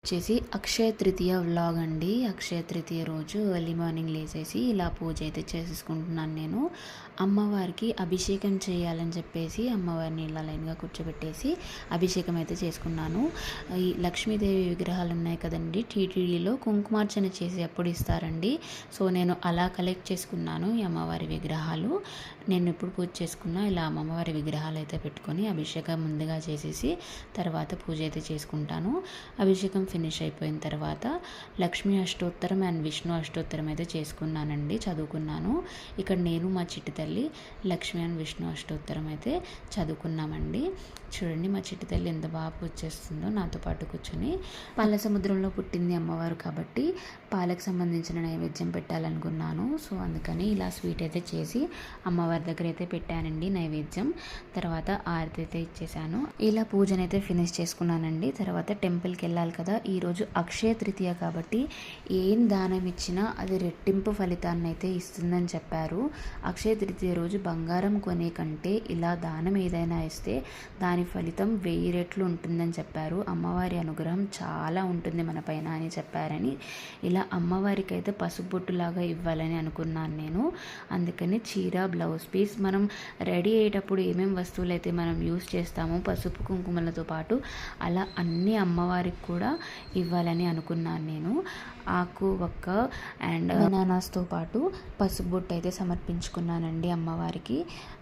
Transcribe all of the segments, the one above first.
వచ్చేసి అక్షయ తృతీయ వ్లాగ్ అండి. అక్షయ తృతీయ రోజు ఎర్లీ మార్నింగ్ లేచేసి ఇలా పూజ అయితే చేసేసుకుంటున్నాను నేను. అమ్మవారికి అభిషేకం చేయాలని చెప్పేసి అమ్మవారిని ఇలా లైన్గా కూర్చోబెట్టేసి అభిషేకం అయితే చేసుకున్నాను. ఈ లక్ష్మీదేవి విగ్రహాలు ఉన్నాయి కదండి, టీటీడీలో కుంకుమార్చన చేసి అప్పుడు ఇస్తారండి. సో నేను అలా కలెక్ట్ చేసుకున్నాను ఈ అమ్మవారి విగ్రహాలు. నేను ఎప్పుడు పూజ చేసుకున్నా ఇలా అమ్మవారి విగ్రహాలు అయితే పెట్టుకొని అభిషేకం ముందుగా చేసేసి తర్వాత పూజ అయితే చేసుకుంటాను. అభిషేకం ఫినిష్ అయిపోయిన తర్వాత లక్ష్మీ అష్టోత్తరం అండ్ విష్ణు అష్టోత్తరం అయితే చేసుకున్నానండి, చదువుకున్నాను. ఇక్కడ నేను మా చిట్టి తల్లి లక్ష్మీ అండ్ విష్ణు అష్టోత్తరం అయితే చదువుకున్నామండి. చూడండి మా చిట్టి తల్లి ఎంత బాగా పూజ చేస్తుందో నాతో పాటు కూర్చొని. పాల సముద్రంలో పుట్టింది అమ్మవారు కాబట్టి పాలకు సంబంధించిన నైవేద్యం పెట్టాలనుకున్నాను. సో అందుకని ఇలా స్వీట్ అయితే చేసి అమ్మవారి దగ్గర అయితే పెట్టానండి నైవేద్యం. తర్వాత ఆరతి అయితే ఇచ్చేసాను. ఇలా పూజనైతే ఫినిష్ చేసుకున్నానండి. తర్వాత టెంపుల్కి వెళ్ళాలి కదా, ఈరోజు అక్షయ తృతీయ కాబట్టి ఏం దానం ఇచ్చినా అది రెట్టింపు ఫలితాన్ని అయితే ఇస్తుందని చెప్పారు. అక్షయ తృతీయ రోజు బంగారం కొనే కంటే ఇలా దానం ఏదైనా ఇస్తే దాని ఫలితం 1000 రెట్లు ఉంటుందని చెప్పారు. అమ్మవారి అనుగ్రహం చాలా ఉంటుంది మన పైన అని చెప్పారని ఇలా అమ్మవారికి అయితే పసుబొట్టులాగా ఇవ్వాలని అనుకున్నాను నేను. అందుకని చీర, బ్లౌజ్ పీస్, మనం రెడీ అయ్యేటప్పుడు ఏమేమి వస్తువులు అయితే మనం యూస్ చేస్తామో పసుపు కుంకుమలతో పాటు అలా అన్ని అమ్మవారికి కూడా ఇవ్వాలని అనుకున్నాను నేను. ఆకు, ఒక్క అండ్ బనానాస్తో పాటు పసుపు బొట్టు అయితే సమర్పించుకున్నానండి అమ్మవారికి.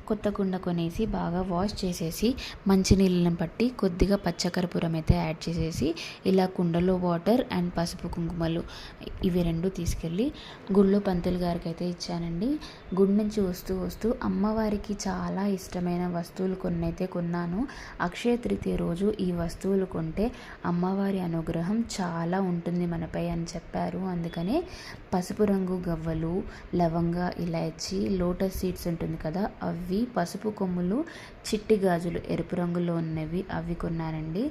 కొత్త కుండ కొనేసి బాగా వాష్ చేసేసి మంచినీళ్ళని పట్టి కొద్దిగా పచ్చకర్పూరం అయితే యాడ్ చేసేసి ఇలా కుండలో వాటర్ అండ్ పసుపు కుంకుమలు ఇవి రెండు తీసుకెళ్ళి గుళ్ళో పంతులు గారికి అయితే ఇచ్చానండి. గుడి నుంచి వస్తూ అమ్మవారికి చాలా ఇష్టమైన వస్తువులు కొన్ని అయితే కొన్నాను. అక్షయ తృతీయ రోజు ఈ వస్తువులు కొంటే అమ్మవారి అనుగ్రహం చాలా ఉంటుంది మనపై అని చెప్పారు. అందుకనే పసుపు రంగు గవ్వలు, లవంగ, ఇలాచి, లోటస్ సీడ్స్ ఉంటుంది కదా అవి, పసుపు కొమ్ములు, చిట్టి గాజులు ఎరుపు రంగులో ఉన్నవి అవి కొన్నానండి.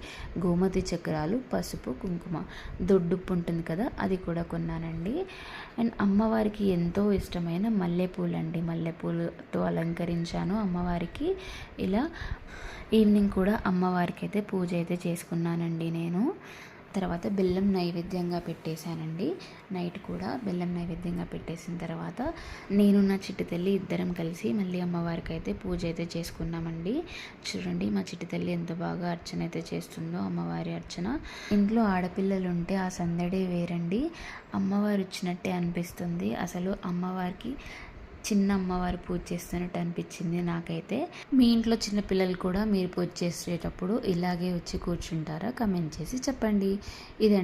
గోమతి చక్రాలు, పసుపు కుంకుమ, దొడ్డుప్పు ఉంటుంది కదా అది కూడా కొన్నానండి. అండ్ అమ్మవారికి ఎంతో ఇష్టమైన మల్లెపూలు అండి, మల్లెపూలతో అలంకరించాను అమ్మవారికి. ఇలా ఈవినింగ్ కూడా అమ్మవారికి అయితే పూజ అయితే చేసుకున్నానండి నేను. తర్వాత బెల్లం నైవేద్యంగా పెట్టేశానండి. నైట్ కూడా బెల్లం నైవేద్యంగా పెట్టేసిన తర్వాత నేను నా చిట్టి తల్లి ఇద్దరం కలిసి మళ్ళీ అమ్మవారికి అయితే పూజ అయితే చేసుకున్నామండి. చూడండి మా చిట్టి తల్లి ఎంత బాగా అర్చన అయితే చేస్తుందో అమ్మవారి అర్చన. ఇంట్లో ఆడపిల్లలు ఉంటే ఆ సందడే వేరండి, అమ్మవారు వచ్చినట్టే అనిపిస్తుంది. అసలు అమ్మవారికి చిన్న అమ్మవారు పూజ చేస్తున్నట్టు అనిపించింది నాకైతే. మీ ఇంట్లో చిన్న పిల్లలు కూడా మీరు పూజ చేసేటప్పుడు ఇలాగే వచ్చి కూర్చుంటారా? కమెంట్ చేసి చెప్పండి. ఇదండి.